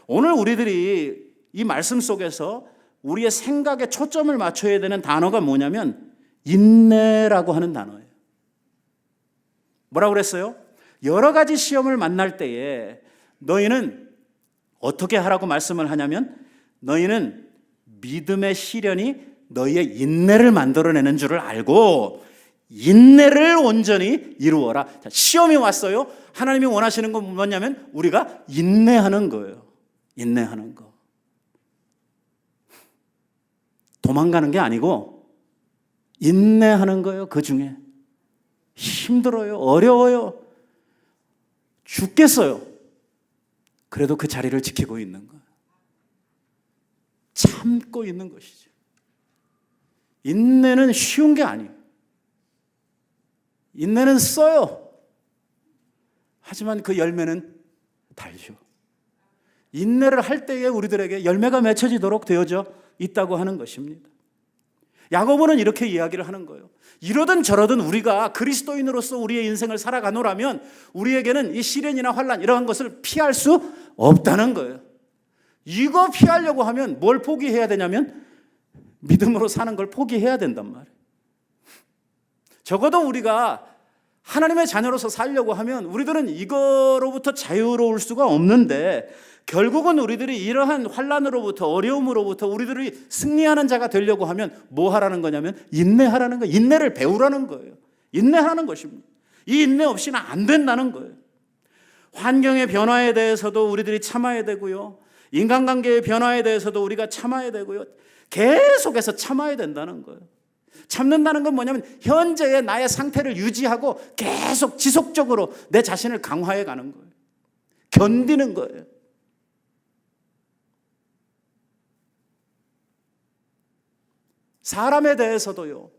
오늘 우리들이 이 말씀 속에서 우리의 생각에 초점을 맞춰야 되는 단어가 뭐냐면 인내라고 하는 단어예요. 뭐라고 그랬어요? 여러 가지 시험을 만날 때에 너희는 어떻게 하라고 말씀을 하냐면 너희는 믿음의 시련이 너희의 인내를 만들어내는 줄을 알고 인내를 온전히 이루어라. 자, 시험이 왔어요. 하나님이 원하시는 건 뭐냐면 우리가 인내하는 거예요. 인내하는 거. 도망가는 게 아니고 인내하는 거예요. 그 중에 힘들어요. 어려워요. 죽겠어요. 그래도 그 자리를 지키고 있는 거예요. 참고 있는 것이죠. 인내는 쉬운 게 아니에요. 인내는 써요. 하지만 그 열매는 달죠. 인내를 할 때에 우리들에게 열매가 맺혀지도록 되어져 있다고 하는 것입니다. 야고보는 이렇게 이야기를 하는 거예요. 이러든 저러든 우리가 그리스도인으로서 우리의 인생을 살아가노라면 우리에게는 이 시련이나 환난 이러한 것을 피할 수 없다는 거예요. 이거 피하려고 하면 뭘 포기해야 되냐면 믿음으로 사는 걸 포기해야 된단 말이에요. 적어도 우리가 하나님의 자녀로서 살려고 하면 우리들은 이거로부터 자유로울 수가 없는데 결국은 우리들이 이러한 환난으로부터 어려움으로부터 우리들이 승리하는 자가 되려고 하면 뭐 하라는 거냐면 인내하라는 거예요. 인내를 배우라는 거예요. 인내하는 것입니다. 이 인내 없이는 안 된다는 거예요. 환경의 변화에 대해서도 우리들이 참아야 되고요. 인간관계의 변화에 대해서도 우리가 참아야 되고요. 계속해서 참아야 된다는 거예요. 참는다는 건 뭐냐면 현재의 나의 상태를 유지하고 계속 지속적으로 내 자신을 강화해 가는 거예요. 견디는 거예요. 사람에 대해서도요.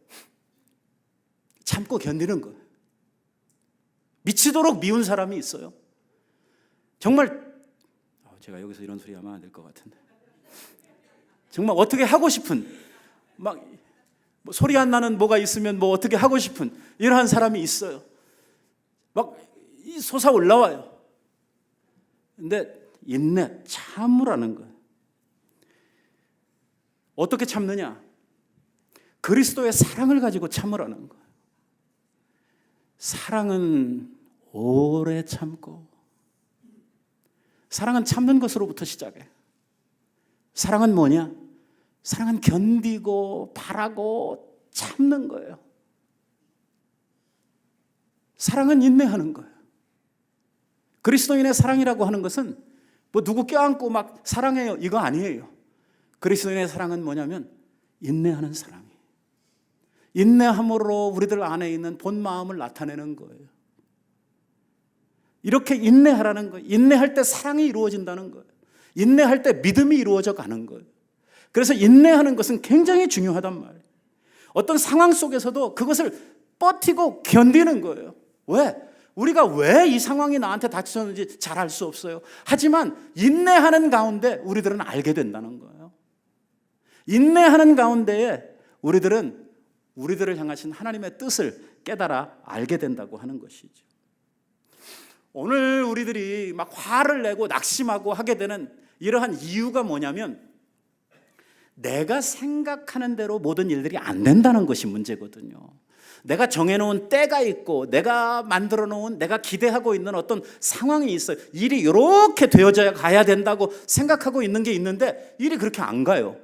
참고 견디는 거예요. 미치도록 미운 사람이 있어요. 정말 제가 여기서 이런 소리 하면 안 될 것 같은데 정말 어떻게 하고 싶은 막 뭐 소리 안 나는 뭐가 있으면 뭐 어떻게 하고 싶은 이러한 사람이 있어요. 막 솟아 올라와요. 근데 인내, 참으라는 거예요. 어떻게 참느냐? 그리스도의 사랑을 가지고 참으라는 거예요. 사랑은 오래 참고, 사랑은 참는 것으로부터 시작해. 사랑은 뭐냐? 사랑은 견디고 바라고 참는 거예요. 사랑은 인내하는 거예요. 그리스도인의 사랑이라고 하는 것은 뭐 누구 껴안고 막 사랑해요 이거 아니에요. 그리스도인의 사랑은 뭐냐면 인내하는 사랑이에요. 인내함으로 우리들 안에 있는 본 마음을 나타내는 거예요. 이렇게 인내하라는 거예요. 인내할 때 사랑이 이루어진다는 거예요. 인내할 때 믿음이 이루어져 가는 거예요. 그래서 인내하는 것은 굉장히 중요하단 말이에요. 어떤 상황 속에서도 그것을 버티고 견디는 거예요. 왜? 우리가 왜 이 상황이 나한테 닥쳤는지 잘 알 수 없어요. 하지만 인내하는 가운데 우리들은 알게 된다는 거예요. 인내하는 가운데에 우리들은 우리들을 향하신 하나님의 뜻을 깨달아 알게 된다고 하는 것이죠. 오늘 우리들이 막 화를 내고 낙심하고 하게 되는 이러한 이유가 뭐냐면 내가 생각하는 대로 모든 일들이 안 된다는 것이 문제거든요. 내가 정해놓은 때가 있고 내가 만들어 놓은 내가 기대하고 있는 어떤 상황이 있어요. 일이 이렇게 되어져야 가야 된다고 생각하고 있는 게 있는데 일이 그렇게 안 가요.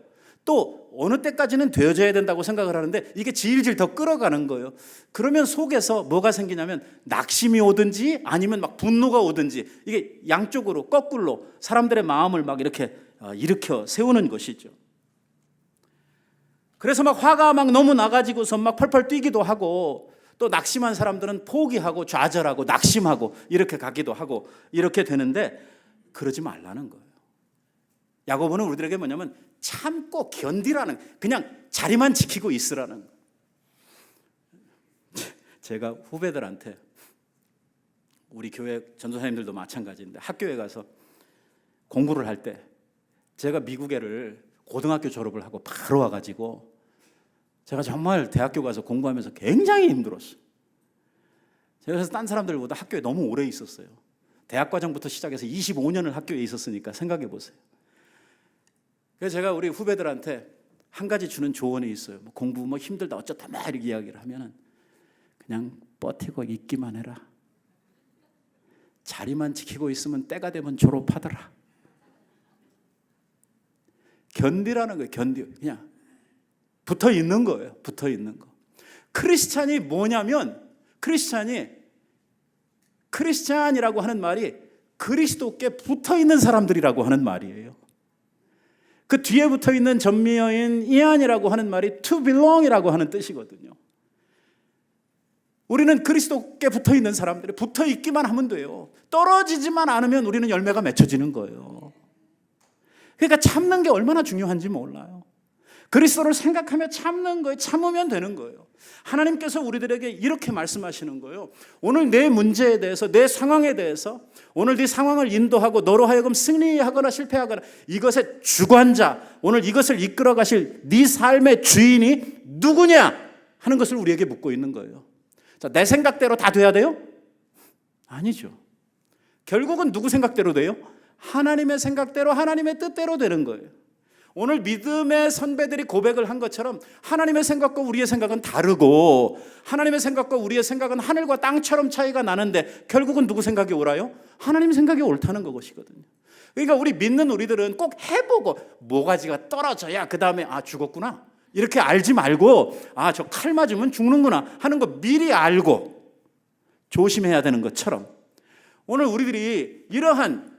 또 어느 때까지는 되어져야 된다고 생각을 하는데 이게 질질 더 끌어가는 거예요. 그러면 속에서 뭐가 생기냐면 낙심이 오든지 아니면 막 분노가 오든지 이게 양쪽으로 거꾸로 사람들의 마음을 막 이렇게 일으켜 세우는 것이죠. 그래서 막 화가 막 너무 나가지고서 막 펄펄 뛰기도 하고 또 낙심한 사람들은 포기하고 좌절하고 낙심하고 이렇게 가기도 하고 이렇게 되는데 그러지 말라는 거예요. 야고보는 우리들에게 뭐냐면 참고 견디라는, 그냥 자리만 지키고 있으라는 거예요. 제가 후배들한테, 우리 교회 전도사님들도 마찬가지인데 학교에 가서 공부를 할 때 제가 미국애를 고등학교 졸업을 하고 바로 와가지고 제가 정말 대학교 가서 공부하면서 굉장히 힘들었어요. 제가 그래서 딴 사람들보다 학교에 너무 오래 있었어요. 대학 과정부터 시작해서 25년을 학교에 있었으니까 생각해 보세요. 그래서 제가 우리 후배들한테 한 가지 주는 조언이 있어요. 뭐 공부 뭐 힘들다 어쩌다 막 이렇게 이야기를 하면은 그냥 버티고 있기만 해라. 자리만 지키고 있으면 때가 되면 졸업하더라. 견디라는 거예요. 견디. 그냥 붙어 있는 거예요. 붙어 있는 거. 크리스찬이 뭐냐면 크리스찬이라고 하는 말이 그리스도께 붙어 있는 사람들이라고 하는 말이에요. 그 뒤에 붙어 있는 전미어인 이안이라고 하는 말이 to belong이라고 하는 뜻이거든요. 우리는 그리스도께 붙어 있는 사람들이 붙어 있기만 하면 돼요. 떨어지지만 않으면 우리는 열매가 맺혀지는 거예요. 그러니까 참는 게 얼마나 중요한지 몰라요. 그리스도를 생각하며 참는 거예요. 참으면 되는 거예요. 하나님께서 우리들에게 이렇게 말씀하시는 거예요. 오늘 내 문제에 대해서, 내 상황에 대해서, 오늘 네 상황을 인도하고 너로 하여금 승리하거나 실패하거나 이것의 주관자, 오늘 이것을 이끌어 가실 네 삶의 주인이 누구냐 하는 것을 우리에게 묻고 있는 거예요. 자, 내 생각대로 다 돼야 돼요? 아니죠. 결국은 누구 생각대로 돼요? 하나님의 생각대로, 하나님의 뜻대로 되는 거예요. 오늘 믿음의 선배들이 고백을 한 것처럼 하나님의 생각과 우리의 생각은 다르고 하나님의 생각과 우리의 생각은 하늘과 땅처럼 차이가 나는데 결국은 누구 생각이 옳아요? 하나님 생각이 옳다는 것이거든요. 그러니까 우리 믿는 우리들은 꼭 해보고 모가지가 떨어져야 그 다음에 아 죽었구나 이렇게 알지 말고 아 저 칼 맞으면 죽는구나 하는 거 미리 알고 조심해야 되는 것처럼 오늘 우리들이 이러한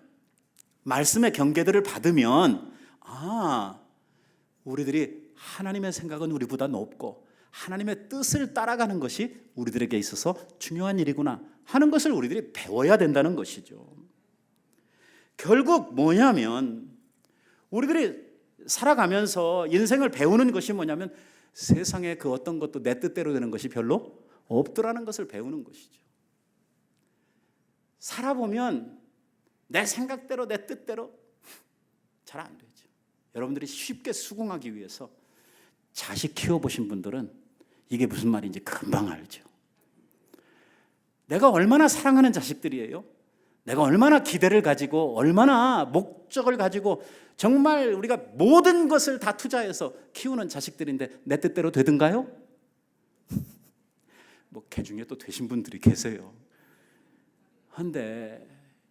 말씀의 경계들을 받으면 우리들이 하나님의 생각은 우리보다 높고 하나님의 뜻을 따라가는 것이 우리들에게 있어서 중요한 일이구나 하는 것을 우리들이 배워야 된다는 것이죠. 결국 뭐냐면 우리들이 살아가면서 인생을 배우는 것이 뭐냐면 세상에 그 어떤 것도 내 뜻대로 되는 것이 별로 없더라는 것을 배우는 것이죠. 살아보면 내 생각대로 내 뜻대로 잘 안 되죠. 여러분들이 쉽게 수긍하기 위해서 자식 키워보신 분들은 이게 무슨 말인지 금방 알죠. 내가 얼마나 사랑하는 자식들이에요? 내가 얼마나 기대를 가지고 얼마나 목적을 가지고 정말 우리가 모든 것을 다 투자해서 키우는 자식들인데 내 뜻대로 되든가요? 뭐 개 중에 또 되신 분들이 계세요. 그런데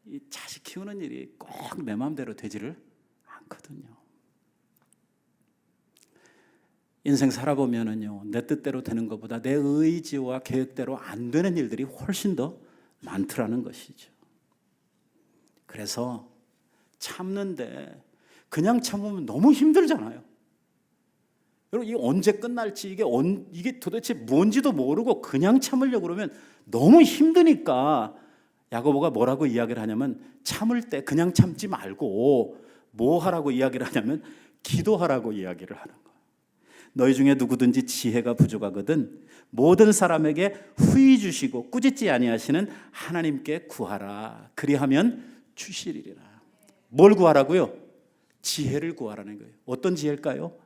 이 자식 키우는 일이 꼭 내 마음대로 되지를 않거든요. 인생 살아보면은요, 내 뜻대로 되는 것보다 내 의지와 계획대로 안 되는 일들이 훨씬 더 많더라는 것이죠. 그래서 참는데 그냥 참으면 너무 힘들잖아요. 여러분, 이게 언제 끝날지 이게 도대체 뭔지도 모르고 그냥 참으려고 그러면 너무 힘드니까 야고보가 뭐라고 이야기를 하냐면 참을 때 그냥 참지 말고 뭐 하라고 이야기를 하냐면 기도하라고 이야기를 하는 거예요. 너희 중에 누구든지 지혜가 부족하거든 모든 사람에게 후히 주시고 꾸짖지 아니하시는 하나님께 구하라. 그리하면 주시리라. 뭘 구하라고요? 지혜를 구하라는 거예요. 어떤 지혜일까요?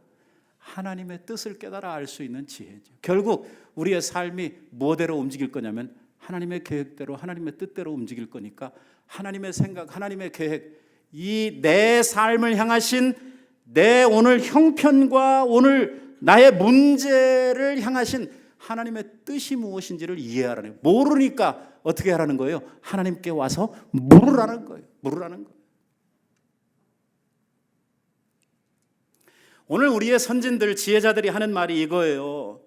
하나님의 뜻을 깨달아 알 수 있는 지혜죠. 결국 우리의 삶이 뭐대로 움직일 거냐면 하나님의 계획대로 하나님의 뜻대로 움직일 거니까 하나님의 생각, 하나님의 계획, 이 내 삶을 향하신 내 오늘 형편과 오늘 나의 문제를 향하신 하나님의 뜻이 무엇인지를 이해하라는 거예요. 모르니까 어떻게 하라는 거예요? 하나님께 와서 물으라는 거예요. 물으라는 거예요. 오늘 우리의 선진들, 지혜자들이 하는 말이 이거예요.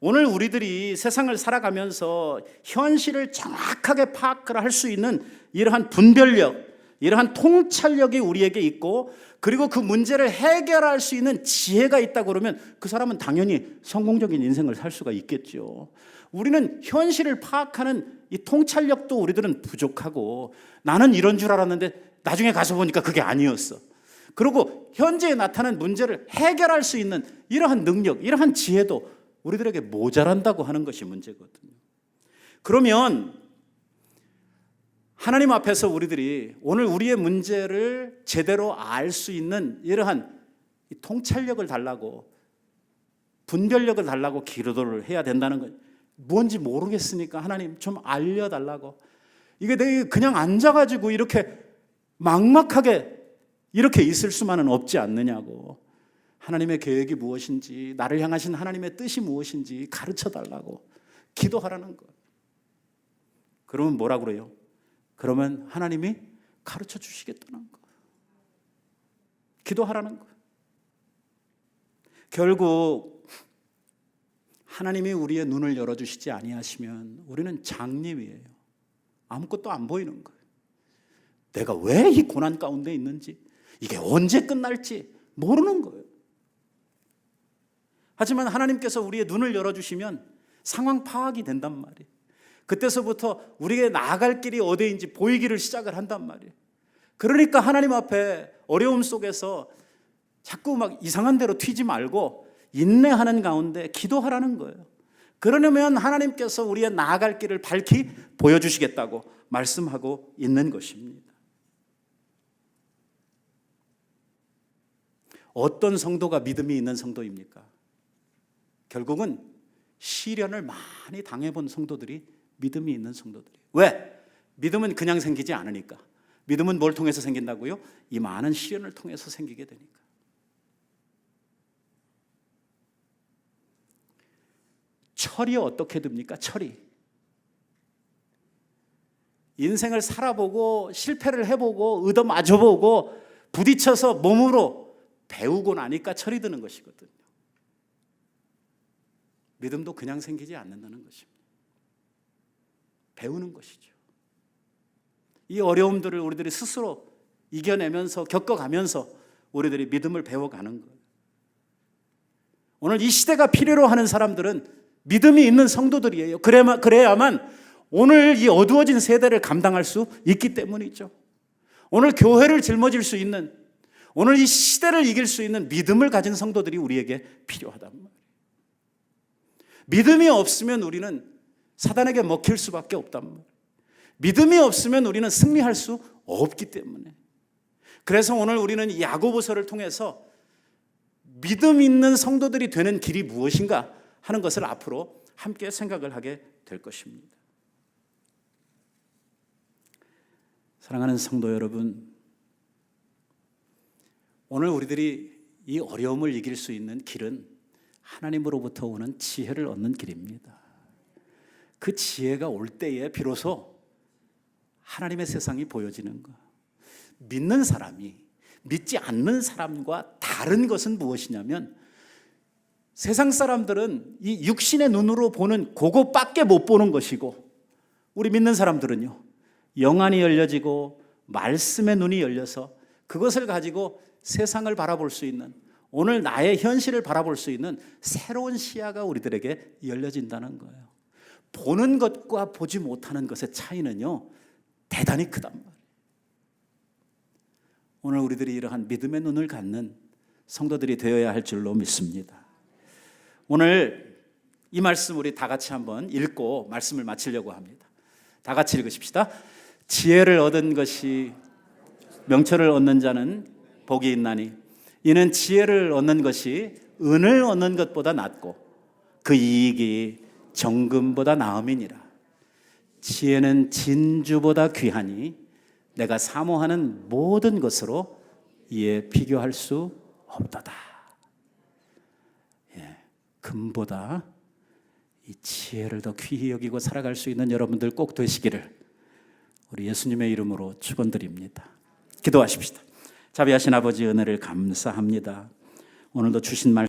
오늘 우리들이 세상을 살아가면서 현실을 정확하게 파악을 할 수 있는 이러한 분별력, 이러한 통찰력이 우리에게 있고 그리고 그 문제를 해결할 수 있는 지혜가 있다고 그러면 그 사람은 당연히 성공적인 인생을 살 수가 있겠죠. 우리는 현실을 파악하는 이 통찰력도 우리들은 부족하고 나는 이런 줄 알았는데 나중에 가서 보니까 그게 아니었어. 그리고 현재에 나타난 문제를 해결할 수 있는 이러한 능력, 이러한 지혜도 우리들에게 모자란다고 하는 것이 문제거든요. 그러면 하나님 앞에서 우리들이 오늘 우리의 문제를 제대로 알 수 있는 이러한 통찰력을 달라고, 분별력을 달라고 기도를 해야 된다는 것. 뭔지 모르겠으니까 하나님 좀 알려달라고. 이게 내가 그냥 앉아가지고 이렇게 막막하게 이렇게 있을 수만은 없지 않느냐고. 하나님의 계획이 무엇인지, 나를 향하신 하나님의 뜻이 무엇인지 가르쳐달라고 기도하라는 것. 그러면 뭐라고 그래요? 그러면 하나님이 가르쳐 주시겠다는 거. 기도하라는 거. 결국 하나님이 우리의 눈을 열어주시지 아니하시면 우리는 장님이에요. 아무것도 안 보이는 거예요. 내가 왜 이 고난 가운데 있는지, 이게 언제 끝날지 모르는 거예요. 하지만 하나님께서 우리의 눈을 열어주시면 상황 파악이 된단 말이에요. 그때서부터 우리에게 나아갈 길이 어디인지 보이기를 시작을 한단 말이에요. 그러니까 하나님 앞에 어려움 속에서 자꾸 막 이상한 대로 튀지 말고 인내하는 가운데 기도하라는 거예요. 그러려면 하나님께서 우리의 나아갈 길을 밝히 보여주시겠다고 말씀하고 있는 것입니다. 어떤 성도가 믿음이 있는 성도입니까? 결국은 시련을 많이 당해본 성도들이 믿음이 있는 성도들이에요. 왜? 믿음은 그냥 생기지 않으니까. 믿음은 뭘 통해서 생긴다고요? 이 많은 시련을 통해서 생기게 되니까. 철이 어떻게 됩니까? 철이. 인생을 살아보고 실패를 해보고 얻어맞아보고 부딪혀서 몸으로 배우고 나니까 철이 드는 것이거든요. 믿음도 그냥 생기지 않는다는 것입니다. 배우는 것이죠. 이 어려움들을 우리들이 스스로 이겨내면서 겪어가면서 우리들이 믿음을 배워가는 거예요. 오늘 이 시대가 필요로 하는 사람들은 믿음이 있는 성도들이에요. 그래야만 오늘 이 어두워진 세대를 감당할 수 있기 때문이죠. 오늘 교회를 짊어질 수 있는, 오늘 이 시대를 이길 수 있는 믿음을 가진 성도들이 우리에게 필요하단 말이에요. 믿음이 없으면 우리는 사단에게 먹힐 수밖에 없단 말이에요. 믿음이 없으면 우리는 승리할 수 없기 때문에. 그래서 오늘 우리는 이 야고보서를 통해서 믿음 있는 성도들이 되는 길이 무엇인가 하는 것을 앞으로 함께 생각을 하게 될 것입니다. 사랑하는 성도 여러분, 오늘 우리들이 이 어려움을 이길 수 있는 길은 하나님으로부터 오는 지혜를 얻는 길입니다. 그 지혜가 올 때에 비로소 하나님의 세상이 보여지는 것. 믿는 사람이 믿지 않는 사람과 다른 것은 무엇이냐면, 세상 사람들은 이 육신의 눈으로 보는 그것밖에 못 보는 것이고, 우리 믿는 사람들은요, 영안이 열려지고 말씀의 눈이 열려서 그것을 가지고 세상을 바라볼 수 있는, 오늘 나의 현실을 바라볼 수 있는 새로운 시야가 우리들에게 열려진다는 거예요. 보는 것과 보지 못하는 것의 차이는요, 대단히 크단 말이에요. 오늘 우리들이 이러한 믿음의 눈을 갖는 성도들이 되어야 할 줄로 믿습니다. 오늘 이 말씀 우리 다 같이 한번 읽고 말씀을 마치려고 합니다. 다 같이 읽으십시다. 지혜를 얻은 것이 명철을 얻는 자는 복이 있나니 이는 지혜를 얻는 것이 은을 얻는 것보다 낫고 그 이익이 정금보다 나음이니라. 지혜는 진주보다 귀하니 내가 사모하는 모든 것으로 이에 비교할 수 없도다. 금보다 이 지혜를 더 귀히 여기고 살아갈 수 있는 여러분들 꼭 되시기를 우리 예수님의 이름으로 축원드립니다. 기도하십시다. 자비하신 아버지, 은혜를 감사합니다. 오늘도 주신 말씀